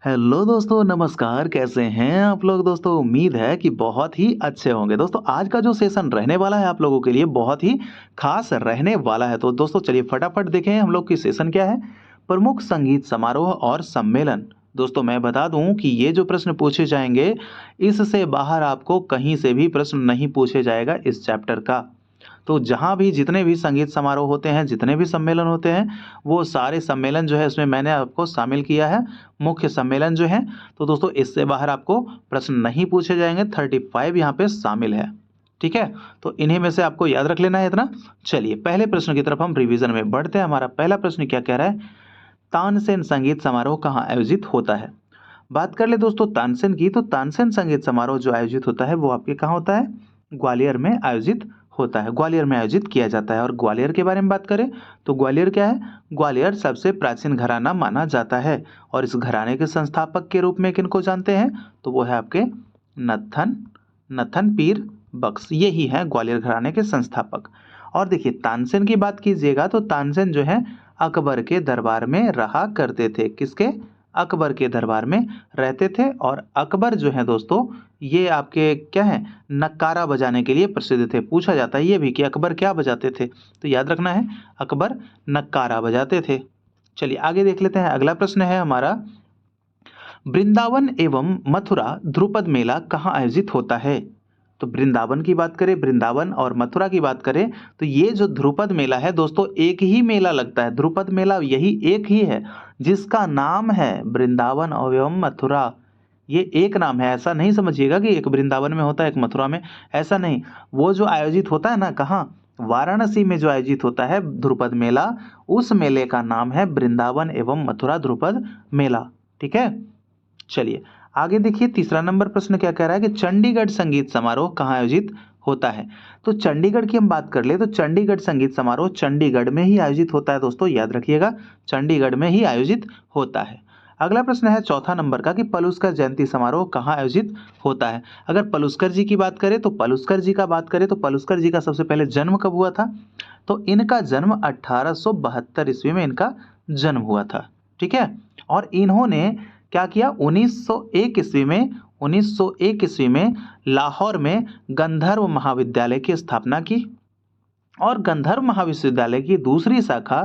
Hello दोस्तों, नमस्कार। कैसे हैं आप लोग दोस्तों? उम्मीद है कि बहुत ही अच्छे होंगे। दोस्तों आज का जो सेशन रहने वाला है आप लोगों के लिए बहुत ही खास रहने वाला है। तो दोस्तों चलिए फटाफट देखें हम लोग की सेशन क्या है। प्रमुख संगीत समारोह और सम्मेलन। दोस्तों मैं बता दूं कि ये जो प्रश्न पूछे जाएंगे इससे बाहर आपको कहीं से भी प्रश्न नहीं पूछे जाएगा इस चैप्टर का। तो जहाँ भी जितने भी संगीत समारोह होते हैं, जितने भी सम्मेलन होते हैं, वो सारे सम्मेलन जो है इसमें मैंने आपको शामिल किया है। मुख्य सम्मेलन जो है, तो दोस्तों इससे बाहर आपको प्रश्न नहीं पूछे जाएंगे। 35 यहाँ पे शामिल है। ठीक है, तो इन्हीं में से आपको याद रख लेना है इतना। चलिए पहले प्रश्न की तरफ हम रिवीजन में बढ़ते हैं। हमारा पहला प्रश्न क्या कह रहा है? तानसेन संगीत समारोह कहाँ आयोजित होता है? बात कर ले दोस्तों तानसेन की, तो तानसेन संगीत समारोह जो आयोजित होता है वो आपके कहाँ होता है? ग्वालियर में आयोजित होता है। ग्वालियर में आयोजित किया जाता है। और ग्वालियर के बारे में बात करें तो ग्वालियर क्या है? ग्वालियर सबसे प्राचीन घराना माना जाता है। और इस घराने के संस्थापक के रूप में किनको जानते हैं? तो वो है आपके नत्थन नत्थन पीर बख्श। ये ही है ग्वालियर घराने के संस्थापक। और देखिए तानसेन की बात कीजिएगा तो तानसेन जो है अकबर के दरबार में रहा करते थे। किसके? अकबर के दरबार में रहते थे। और अकबर जो है दोस्तों ये आपके क्या है? नक्कारा बजाने के लिए प्रसिद्ध थे। पूछा जाता है ये भी कि अकबर क्या बजाते थे, तो याद रखना है अकबर नक्कारा बजाते थे। चलिए आगे देख लेते हैं। अगला प्रश्न है हमारा, वृंदावन एवं मथुरा ध्रुपद मेला कहाँ आयोजित होता है? तो वृंदावन की बात करें, वृंदावन और मथुरा की बात करें तो ये जो ध्रुपद मेला है दोस्तों एक ही मेला लगता है। ध्रुपद मेला यही एक ही है जिसका नाम है वृंदावन एवं मथुरा। ये एक नाम है, ऐसा नहीं समझिएगा कि एक वृंदावन में होता है एक मथुरा में, ऐसा नहीं। वो जो आयोजित होता है ना कहाँ? वाराणसी में जो आयोजित होता है ध्रुपद मेला, उस मेले का नाम है वृंदावन एवं मथुरा ध्रुपद मेला। ठीक है, चलिए आगे देखिए। तीसरा नंबर प्रश्न क्या कह रहा है कि चंडीगढ़ संगीत समारोह कहाँ आयोजित होता है? तो चंडीगढ़ की हम बात कर ले तो चंडीगढ़ संगीत समारोह चंडीगढ़ में ही आयोजित होता है। दोस्तों याद रखिएगा चंडीगढ़ में ही आयोजित होता है। अगला प्रश्न है चौथा नंबर का कि पलुस्कर जयंती समारोह कहाँ आयोजित होता है? अगर पलुस्कर जी की बात करें तो पलुस्कर जी का बात करें तो पलुस्कर जी का सबसे पहले जन्म कब हुआ था? तो इनका जन्म 1872 ईस्वी में इनका जन्म हुआ था। ठीक है, और इन्होंने क्या किया? 1901 ईस्वी में 1901 ईस्वी में लाहौर में गंधर्व महाविद्यालय की स्थापना की। और गंधर्व महाविश्वविद्यालय की दूसरी शाखा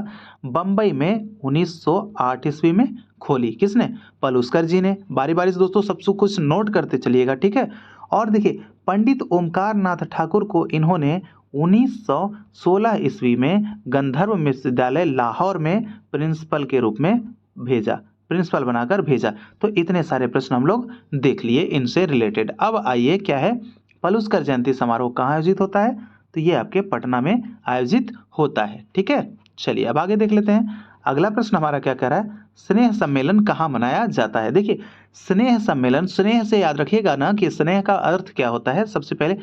बंबई में 1908 ईस्वी में खोली। किसने? पलुस्कर जी ने। बारी बारी से दोस्तों सब कुछ नोट करते चलिएगा। ठीक है, और देखिए पंडित ओमकार नाथ ठाकुर को इन्होंने 1916 ईस्वी में गंधर्व विश्वविद्यालय लाहौर में प्रिंसिपल के रूप में भेजा, प्रिंसिपल बनाकर भेजा। तो इतने सारे प्रश्न हम लोग देख लिए इनसे रिलेटेड। अब आइए क्या है? पलुस्कर जयंती समारोह कहाँ आयोजित होता है? तो ये आपके पटना में आयोजित होता है। ठीक है, चलिए अब आगे देख लेते हैं। अगला प्रश्न हमारा क्या कह रहा है? स्नेह सम्मेलन कहाँ मनाया जाता है? देखिए स्नेह सम्मेलन, स्नेह से याद रखिएगा ना कि स्नेह का अर्थ क्या होता है। सबसे पहले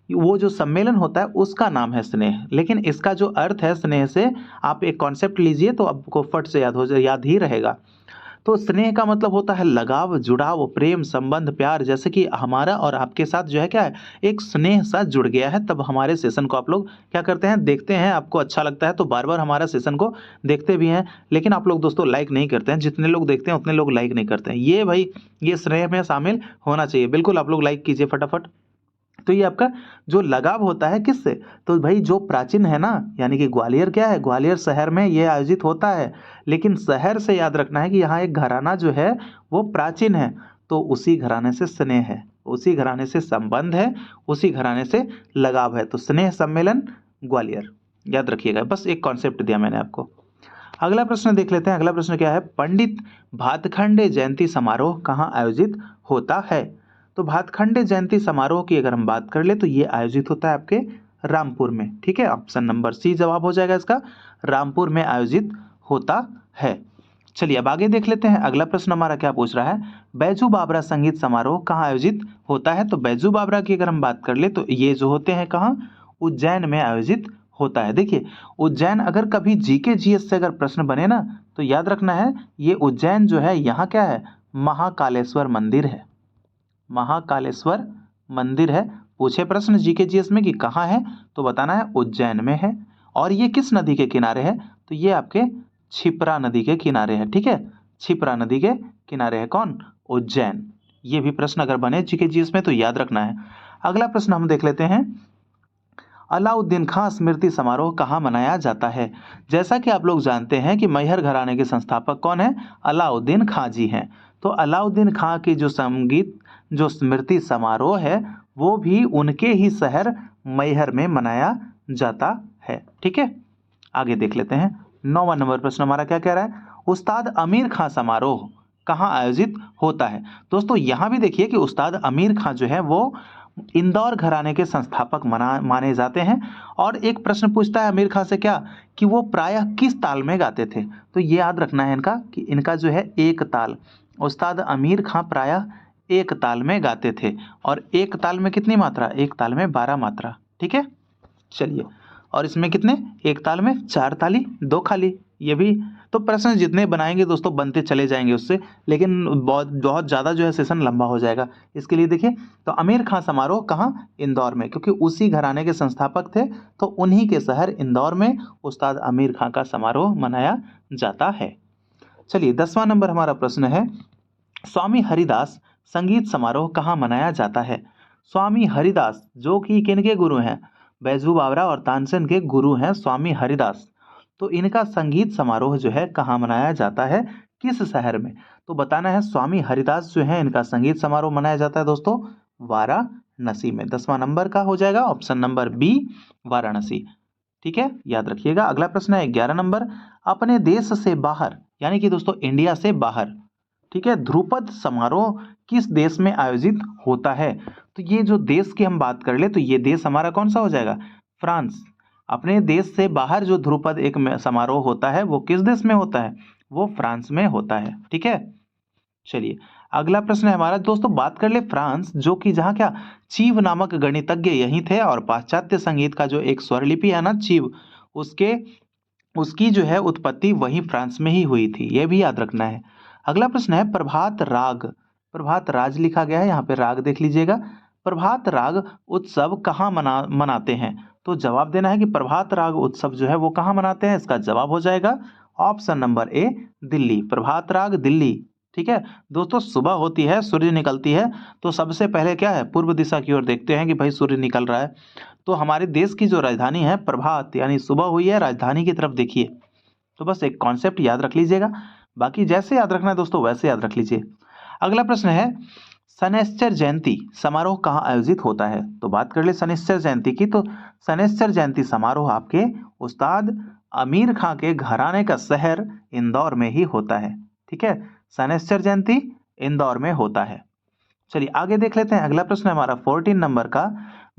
वो जो सम्मेलन होता है उसका नाम है स्नेह, लेकिन इसका जो अर्थ है स्नेह से आप एक कॉन्सेप्ट लीजिए तो आपको फट से याद ही रहेगा। तो स्नेह का मतलब होता है लगाव, जुड़ाव, प्रेम, संबंध, प्यार। जैसे कि हमारा और आपके साथ जो है क्या है, एक स्नेह सा जुड़ गया है। तब हमारे सेशन को आप लोग क्या करते हैं? देखते हैं। आपको अच्छा लगता है तो बार बार हमारा सेशन को देखते भी हैं। लेकिन आप लोग दोस्तों लाइक नहीं करते हैं। जितने लोग देखते हैं उतने लोग लाइक नहीं करते हैं। ये भाई ये स्नेह में शामिल होना चाहिए। बिल्कुल आप लोग लाइक कीजिए फटाफट। तो ये आपका जो लगाव होता है किससे? तो भाई जो प्राचीन है ना, यानी कि ग्वालियर क्या है? ग्वालियर शहर में ये आयोजित होता है। लेकिन शहर से याद रखना है कि यहाँ एक घराना जो है वो प्राचीन है। तो उसी घराने से स्नेह है, उसी घराने से संबंध है, उसी घराने से लगाव है। तो स्नेह सम्मेलन ग्वालियर, याद रखिएगा। बस एक कॉन्सेप्ट दिया मैंने आपको। अगला प्रश्न देख लेते हैं। अगला प्रश्न क्या है? पंडित भातखंडे जयंती समारोह कहाँ आयोजित होता है? तो भातखंडे जयंती समारोह की अगर हम बात कर ले तो ये आयोजित होता है आपके रामपुर में। ठीक है, ऑप्शन नंबर सी जवाब हो जाएगा इसका, रामपुर में आयोजित होता है। चलिए अब आगे देख लेते हैं। अगला प्रश्न हमारा क्या पूछ रहा है? बैजू बावरा संगीत समारोह कहाँ आयोजित होता है? तो बैजू बावरा की अगर हम बात कर ले तो ये जो होते हैं कहाँ? उज्जैन में आयोजित होता है। देखिए उज्जैन अगर कभी जीके जीएस से अगर प्रश्न बने ना तो याद रखना है ये उज्जैन जो है यहाँ क्या है? महाकालेश्वर मंदिर है। महाकालेश्वर मंदिर है। पूछे प्रश्न जीके जीएस में कि कहाँ है तो बताना है उज्जैन में है। और ये किस नदी के किनारे है? तो ये आपके क्षिप्रा नदी के किनारे है। ठीक है, क्षिप्रा नदी के किनारे है कौन? उज्जैन। ये भी प्रश्न अगर बने जीके जीएस में तो याद रखना है। अगला प्रश्न हम देख लेते हैं, अलाउद्दीन खां स्मृति समारोह कहाँ मनाया जाता है? जैसा कि आप लोग जानते हैं कि मैहर घराने के संस्थापक कौन है? अलाउद्दीन खां जी हैं। तो अलाउद्दीन खां की जो स्मृति समारोह है वो भी उनके ही शहर मैहर में मनाया जाता है। ठीक है, आगे देख लेते हैं। 9वां नंबर प्रश्न हमारा क्या कह रहा है? उस्ताद अमीर खां समारोह कहाँ आयोजित होता है? दोस्तों यहाँ भी देखिए कि उस्ताद अमीर खां जो है वो इंदौर घराने के संस्थापक माने जाते हैं। और एक प्रश्न पूछता है अमीर खां से क्या, कि वो प्रायः किस ताल में गाते थे? तो ये याद रखना है इनका कि इनका जो है एक ताल, उस्ताद अमीर खां प्रायः एक ताल में गाते थे। और एक ताल में कितनी मात्रा? एक ताल में 12 मात्रा। ठीक है, चलिए, और इसमें कितने? एक ताल में 4 ताली 2 खाली। ये भी तो प्रश्न जितने बनाएंगे दोस्तों बनते चले जाएंगे उससे, लेकिन बहुत बहुत ज़्यादा जो है सेशन लंबा हो जाएगा। इसके लिए देखिए, तो आमिर खां समारोह कहाँ? इंदौर में, क्योंकि उसी घराने के संस्थापक थे तो उन्हीं के शहर इंदौर में उस्ताद आमिर खां का समारोह मनाया जाता है। चलिए 10वां नंबर हमारा प्रश्न है, स्वामी हरिदास संगीत समारोह कहाँ मनाया जाता है? स्वामी हरिदास जो कि किनके गुरु हैं? बैजू बावरा और तानसेन के गुरु हैं स्वामी हरिदास। तो इनका संगीत समारोह जो है कहाँ मनाया जाता है, किस शहर में? तो बताना है स्वामी हरिदास जो है इनका संगीत समारोह मनाया जाता है दोस्तों वाराणसी में। 10वां नंबर का हो जाएगा ऑप्शन नंबर बी, वाराणसी। ठीक है, याद रखिएगा। अगला प्रश्न है 11 नंबर, अपने देश से बाहर यानी कि दोस्तों इंडिया से बाहर, ठीक है, ध्रुपद समारोह किस देश में आयोजित होता है? तो ये जो देश की हम बात कर ले तो ये देश हमारा कौन सा हो जाएगा? फ्रांस। अपने देश से बाहर जो ध्रुपद एक समारोह होता है वो किस देश में होता है? वो फ्रांस में होता है। ठीक है, चलिए अगला प्रश्न है हमारा दोस्तों, बात कर ले फ्रांस, जो कि जहाँ क्या चीव नामक गणितज्ञ यही थे और पाश्चात्य संगीत का जो एक स्वरलिपि है ना चीव, उसके उसकी जो है उत्पत्ति वही फ्रांस में ही हुई थी। यह भी याद रखना है। अगला प्रश्न है प्रभात राग, प्रभात राज लिखा गया है, यहाँ पे राग देख लीजिएगा। प्रभात राग उत्सव कहाँ मनाते हैं? तो जवाब देना है कि प्रभात राग उत्सव जो है वो कहाँ मनाते हैं। इसका जवाब हो जाएगा ऑप्शन नंबर ए, दिल्ली। प्रभात राग दिल्ली। ठीक है दोस्तों, सुबह होती है, सूर्य निकलती है, तो सबसे पहले क्या है, पूर्व दिशा की ओर देखते हैं कि भाई सूर्य निकल रहा है। तो हमारे देश की जो राजधानी है प्रभात यानी सुबह हुई है, राजधानी की तरफ देखिए। तो बस एक कॉन्सेप्ट याद रख लीजिएगा, बाकी जैसे याद रखना है दोस्तों वैसे याद रख लीजिए। अगला प्रश्न है, शनैश्चर जयंती समारोह कहाँ आयोजित होता है? तो बात कर ले शनैश्चर जयंती की, तो शनैश्चर जयंती समारोह आपके उस्ताद आमिर खां के घराने का शहर इंदौर में ही होता है। ठीक है, शनैश्चर जयंती इंदौर में होता है। चलिए आगे देख लेते हैं। अगला प्रश्न है हमारा 14 नंबर का,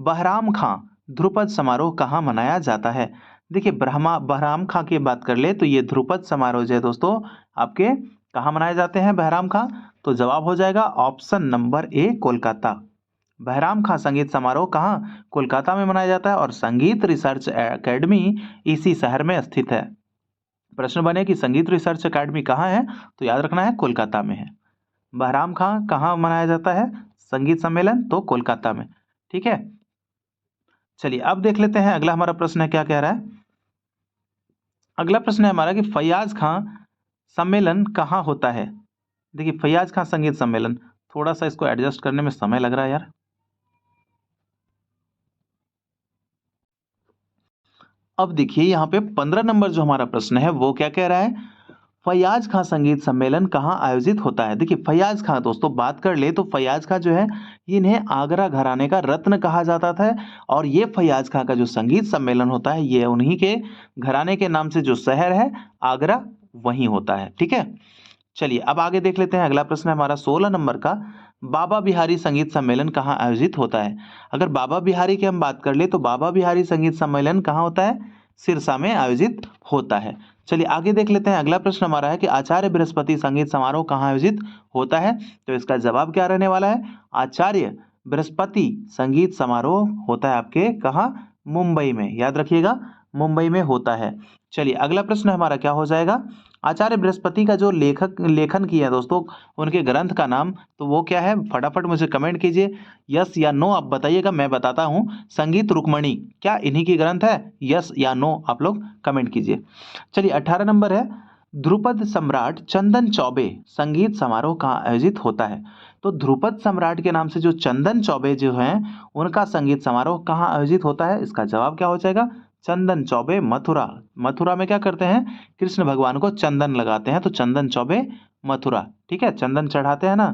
बहराम खां ध्रुपद समारोह कहाँ मनाया जाता है? देखिए बहराम खां की बात कर ले तो ये ध्रुपद समारोह जो है दोस्तों आपके कहाँ मनाए जाते हैं बहराम खां? तो जवाब हो जाएगा option number A, Kolkata. Bahram Khan संगीत समारोह कहाँ? कोलकाता में मनाया जाता है और संगीत रिसर्च एकेडमी इसी शहर में स्थित है। प्रश्न बने कि संगीत रिसर्च एकेडमी कहाँ है? तो याद रखना है कोलकाता में है। बहराम खां कहाँ मनाया जाता है संगीत सम्मेलन? तो कोलकाता में। ठीक है, चलिए अब देख लेते हैं अगला हमारा प्रश्न है क्या कह रहा है। अगला प्रश्न है हमारा कि फैयाज खां सम्मेलन कहाँ होता है? देखिए फैयाज खां संगीत सम्मेलन, थोड़ा सा इसको एडजस्ट करने में समय लग रहा है यार। अब देखिए यहाँ पे 15 नंबर जो हमारा प्रश्न है वो क्या कह रहा है, फैयाज खां संगीत सम्मेलन कहाँ आयोजित होता है? देखिए फैयाज खां दोस्तों बात कर ले तो फैयाज खां जो है इन्हें आगरा घराने का रत्न कहा जाता था। और ये फैयाज खां का जो संगीत सम्मेलन होता है ये उन्हीं के घराने के नाम से जो शहर है आगरा वहीं होता है। ठीक है, चलिए अब आगे देख लेते हैं। अगला प्रश्न है हमारा 16 नंबर का, बाबा बिहारी संगीत सम्मेलन कहाँ आयोजित होता है? अगर बाबा बिहारी की हम बात कर ले तो बाबा बिहारी संगीत सम्मेलन कहाँ होता है? सिरसा में आयोजित होता है। चलिए आगे देख लेते हैं। अगला प्रश्न हमारा है कि आचार्य बृहस्पति संगीत समारोह कहाँ आयोजित होता है? तो इसका जवाब क्या रहने वाला है? आचार्य बृहस्पति संगीत समारोह होता है आपके कहाँ? मुंबई में। याद रखिएगा मुंबई में होता है। चलिए अगला प्रश्न हमारा क्या हो जाएगा, आचार्य बृहस्पति का जो लेखन किया दोस्तों उनके ग्रंथ का नाम, तो वो क्या है? फटाफट मुझे कमेंट कीजिए, यस या नो आप बताइएगा, मैं बताता हूँ। संगीत रुक्मणी क्या इन्हीं की ग्रंथ है? यस या नो आप लोग कमेंट कीजिए। चलिए 18 नंबर है, ध्रुपद सम्राट चंदन चौबे संगीत समारोह कहाँ आयोजित होता है? तो ध्रुपद सम्राट के नाम से जो चंदन चौबे जो हैं उनका संगीत समारोह कहाँ आयोजित होता है? इसका जवाब क्या हो जाएगा? चंदन चौबे मथुरा। मथुरा में क्या करते हैं? कृष्ण भगवान को चंदन लगाते हैं, तो चंदन चौबे मथुरा। ठीक है, चंदन चढ़ाते हैं ना।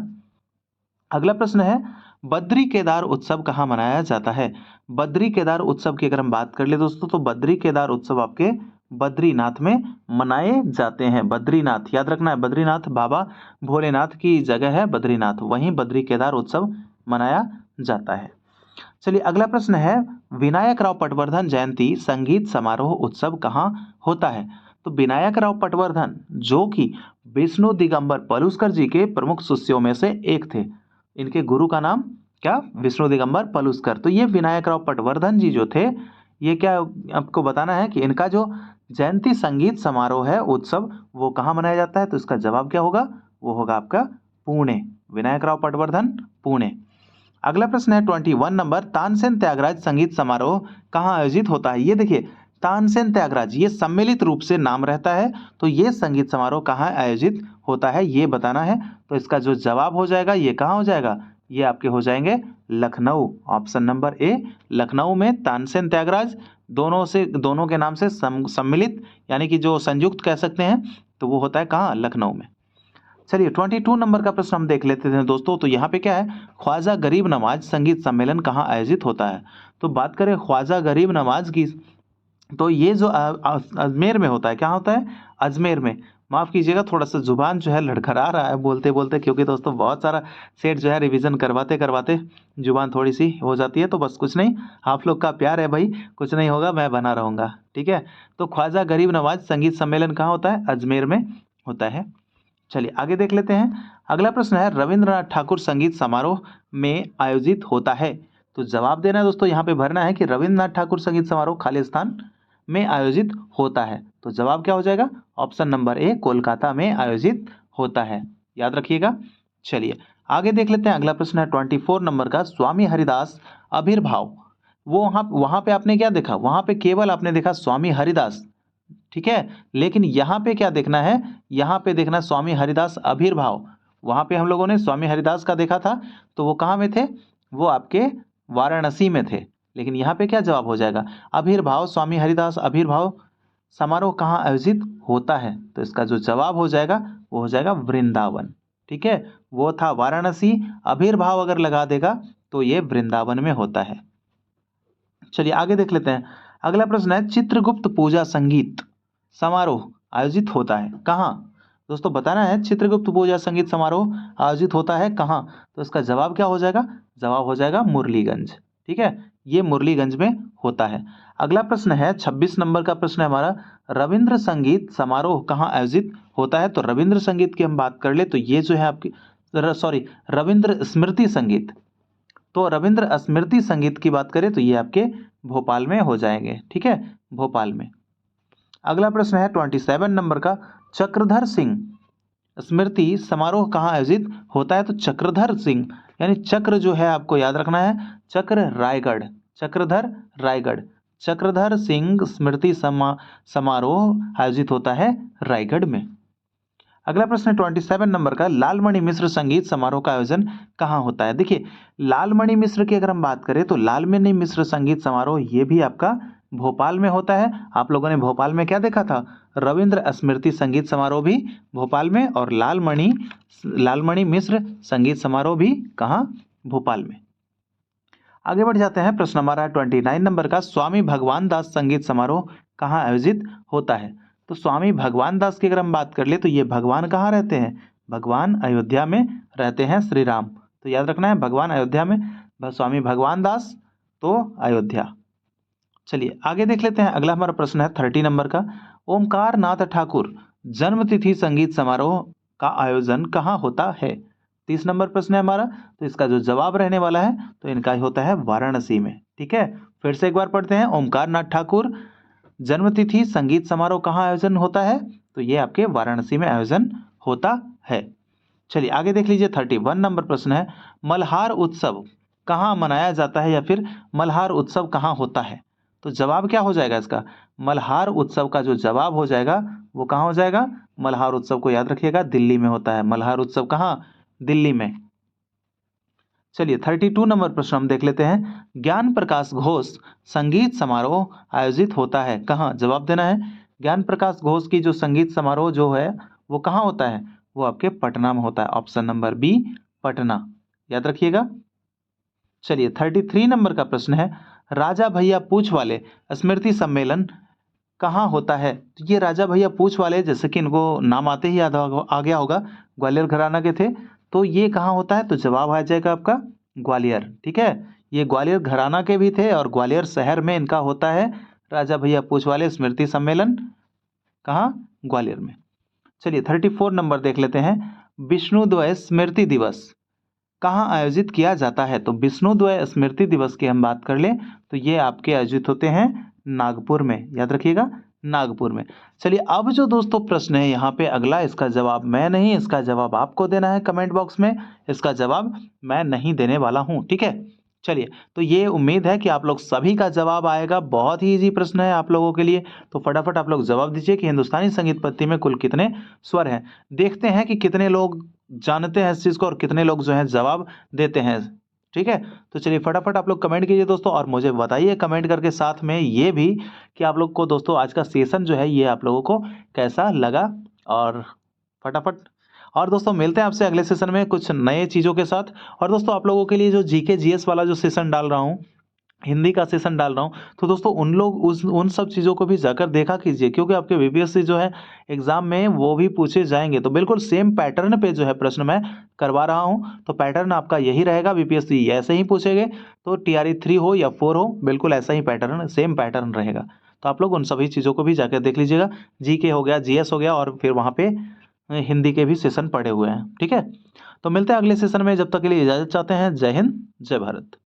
अगला प्रश्न है, बद्री केदार उत्सव कहाँ मनाया जाता है? बद्री केदार उत्सव की अगर हम बात कर ले दोस्तों, तो बद्री केदार उत्सव आपके बद्रीनाथ में मनाए जाते हैं। बद्रीनाथ याद रखना है, बद्रीनाथ बाबा भोलेनाथ की जगह है बद्रीनाथ, वहीं बद्री केदार उत्सव मनाया जाता है। चलिए अगला प्रश्न है, विनायक राव पटवर्धन जयंती संगीत समारोह उत्सव कहाँ होता है? तो विनायक राव पटवर्धन जो कि विष्णु दिगंबर पलुस्कर जी के प्रमुख शिष्यों में से एक थे, इनके गुरु का नाम क्या? विष्णु दिगंबर पलुस्कर। तो ये विनायक राव पटवर्धन जी जो थे, ये क्या आपको बताना है कि इनका जो जयंती संगीत समारोह है उत्सव वो कहाँ मनाया जाता है? तो इसका जवाब क्या होगा? वो होगा आपका पुणे। विनायक राव पटवर्धन पुणे। अगला प्रश्न है 21 नंबर, तानसेन त्यागराज संगीत समारोह कहाँ आयोजित होता है? ये देखिए, तानसेन त्यागराज ये सम्मिलित रूप से नाम रहता है, तो ये संगीत समारोह कहाँ आयोजित होता है ये बताना है। तो इसका जो जवाब हो जाएगा ये कहाँ हो जाएगा? ये आपके हो जाएंगे लखनऊ। ऑप्शन नंबर ए, लखनऊ में तानसेन त्यागराज दोनों के नाम से सम्मिलित यानी कि जो संयुक्त कह सकते हैं, तो वो होता है कहाँ? लखनऊ में। चलिए 22 नंबर का प्रश्न हम देख लेते हैं दोस्तों। तो यहाँ पे क्या है, ख्वाजा गरीब नवाज संगीत सम्मेलन कहाँ आयोजित होता है? तो बात करें ख्वाजा गरीब नवाज की, तो ये जो अजमेर में होता है। क्या होता है? अजमेर में। माफ़ कीजिएगा, थोड़ा सा जुबान जो है लड़खड़ा रहा है बोलते बोलते, क्योंकि दोस्तों बहुत सारा सेट जो है रिवीजन करवाते करवाते जुबान थोड़ी सी हो जाती है। तो बस कुछ नहीं, आप लोग का प्यार है भाई, कुछ नहीं होगा, मैं बना रहूँगा। ठीक है, तो ख्वाजा गरीब नवाज संगीत सम्मेलन कहाँ होता है? अजमेर में होता है। चलिए आगे देख लेते हैं। अगला प्रश्न है, रविंद्रनाथ ठाकुर संगीत समारोह में आयोजित होता है? तो जवाब देना है दोस्तों, यहाँ पे भरना है कि रविंद्रनाथ ठाकुर संगीत समारोह खाली स्थान में आयोजित होता है। तो जवाब क्या हो जाएगा? ऑप्शन नंबर ए, कोलकाता में आयोजित होता है, याद रखिएगा। चलिए आगे देख लेते हैं। अगला प्रश्न है 24 नंबर का, स्वामी हरिदास आविर्भाव, वो वहाँ पे आपने क्या देखा? वहाँ पे केवल आपने देखा स्वामी हरिदास, ठीक है, लेकिन यहाँ पे क्या देखना है? यहाँ पे देखना स्वामी हरिदास आविर्भाव। वहाँ पे हम लोगों ने स्वामी हरिदास का देखा था, तो वो कहाँ में थे? वो आपके वाराणसी में थे। लेकिन यहाँ पे क्या जवाब हो जाएगा? आविर्भाव, स्वामी हरिदास आविर्भाव समारोह कहाँ आयोजित होता है? तो इसका जो जवाब हो जाएगा वो हो जाएगा वृंदावन। ठीक है, वो था वाराणसी, आविर्भाव अगर लगा देगा तो ये वृंदावन में होता है। चलिए आगे देख लेते हैं। अगला प्रश्न है, चित्रगुप्त पूजा संगीत समारोह आयोजित होता है कहाँ? दोस्तों बताना है, चित्रगुप्त पूजा संगीत समारोह आयोजित होता है कहाँ? तो इसका जवाब क्या हो जाएगा? जवाब हो जाएगा मुरलीगंज। ठीक है, ये मुरलीगंज में होता है। अगला प्रश्न है 26 नंबर का प्रश्न है हमारा, रविंद्र संगीत समारोह कहाँ आयोजित होता है? तो रविंद्र संगीत की हम बात कर ले तो ये जो है आपकी रविंद्र स्मृति संगीत, तो रविंद्र स्मृति संगीत की बात करें तो ये आपके भोपाल में हो जाएंगे। ठीक है, भोपाल में। अगला प्रश्न है 27 नंबर का, चक्रधर सिंह स्मृति समारोह कहाँ आयोजित होता है? तो चक्रधर सिंह यानी चक्र जो है आपको याद रखना है, चक्र रायगढ़, चक्रधर रायगढ़, चक्रधर सिंह स्मृति समारोह आयोजित होता है रायगढ़ में। अगला प्रश्न है 27 नंबर का, लालमणि मिश्र संगीत समारोह का आयोजन कहाँ होता है? देखिए, लालमणि मिश्र की अगर हम बात करें तो लालमणि मिश्र संगीत समारोह ये भी आपका भोपाल में होता है। आप लोगों ने भोपाल में क्या देखा था? रविंद्र स्मृति संगीत समारोह भी भोपाल में, और लालमणि मिश्र संगीत समारोह भी कहाँ? भोपाल में। आगे बढ़ जाते हैं। प्रश्न हमारा 29 नंबर का, स्वामी भगवान दास संगीत समारोह कहाँ आयोजित होता है? तो स्वामी भगवान दास की अगर हम बात कर ले तो ये भगवान कहाँ रहते हैं? भगवान अयोध्या में रहते हैं, श्री राम। तो याद रखना है, भगवान अयोध्या में, स्वामी भगवान दास तो अयोध्या। चलिए आगे देख लेते हैं। अगला हमारा प्रश्न है 30 नंबर का, ओमकार नाथ ठाकुर जन्मतिथि संगीत समारोह का आयोजन कहाँ होता है? 30 नंबर प्रश्न है हमारा, तो इसका जो जवाब रहने वाला है तो इनका होता है वाराणसी में। ठीक है, फिर से एक बार पढ़ते हैं। ओमकार नाथ ठाकुर जन्मतिथि संगीत समारोह कहाँ आयोजन होता है? तो ये आपके वाराणसी में आयोजन होता है। चलिए आगे देख लीजिए। 31 नंबर प्रश्न है, मल्हार उत्सव कहाँ मनाया जाता है, या फिर मल्हार उत्सव कहाँ होता है? तो जवाब क्या हो जाएगा इसका? मल्हार उत्सव का जो जवाब हो जाएगा वो कहाँ हो जाएगा? मल्हार उत्सव को याद रखिएगा, दिल्ली में होता है। मल्हार उत्सव कहाँ? दिल्ली में। चलिए 32 नंबर प्रश्न हम देख लेते हैं। ज्ञान प्रकाश घोष संगीत समारोह आयोजित होता है कहाँ? जवाब देना है। ज्ञान प्रकाश घोष की जो संगीत समारोह जो है वो कहाँ होता है? वो आपके पटना में होता है। ऑप्शन नंबर बी, पटना, याद रखिएगा। चलिए 33 नंबर का प्रश्न है, राजा भैया पूछ वाले स्मृति सम्मेलन कहाँ होता है? तो ये राजा भैया पूछ वाले, जैसे कि इनको नाम आते ही याद आ गया होगा, ग्वालियर घराना के थे। तो ये कहाँ होता है? तो जवाब आ जाएगा आपका ग्वालियर। ठीक है, ये ग्वालियर घराना के भी थे और ग्वालियर शहर में इनका होता है राजा भैया पूछ वाले स्मृति सम्मेलन। कहाँ? ग्वालियर में। चलिए 34 नंबर देख लेते हैं। विष्णुद्वय स्मृति दिवस कहाँ आयोजित किया जाता है? तो विष्णुद्वय स्मृति दिवस की हम बात कर लें तो ये आपके आयोजित होते हैं नागपुर में, याद रखिएगा, नागपुर में। चलिए अब जो दोस्तों प्रश्न है यहाँ पे अगला, इसका जवाब मैं नहीं, इसका जवाब आपको देना है कमेंट बॉक्स में। इसका जवाब मैं नहीं देने वाला हूँ, ठीक है। चलिए, तो ये उम्मीद है कि आप लोग सभी का जवाब आएगा। बहुत ही इजी प्रश्न है आप लोगों के लिए, तो फटाफट आप लोग जवाब दीजिए कि हिंदुस्तानी संगीत पत्ती में कुल कितने स्वर हैं। देखते हैं कि कितने लोग जानते हैं इस चीज़ को और कितने लोग जो है जवाब देते हैं, ठीक है। तो चलिए फटाफट आप लोग कमेंट कीजिए दोस्तों, और मुझे बताइए कमेंट करके साथ में ये भी कि आप लोग को दोस्तों आज का सेशन जो है ये आप लोगों को कैसा लगा। और फटाफट, और दोस्तों मिलते हैं आपसे अगले सेशन में कुछ नए चीज़ों के साथ। और दोस्तों आप लोगों के लिए जो जीके जीएस वाला जो सेशन डाल रहा हूँ, हिंदी का सेशन डाल रहा हूँ, तो दोस्तों उन लोग उन सब चीज़ों को भी जाकर देखा कीजिए, क्योंकि आपके बीपीएससी जो है एग्ज़ाम में वो भी पूछे जाएंगे। तो बिल्कुल सेम पैटर्न पे जो है प्रश्न मैं करवा रहा हूँ, तो पैटर्न आपका यही रहेगा, बीपीएससी ऐसे ही पूछेंगे। तो टीआरई 3 हो या 4 हो, बिल्कुल ऐसा ही पैटर्न, सेम पैटर्न रहेगा। तो आप लोग उन सभी चीज़ों को भी जाकर देख लीजिएगा। जीके हो गया, जीएस हो गया, और फिर वहाँ पे हिंदी के भी सेशन पड़े हुए हैं, ठीक है। तो मिलते हैं अगले सेशन में, जब तक के लिए इजाज़त चाहते हैं। जय हिंद, जय भारत।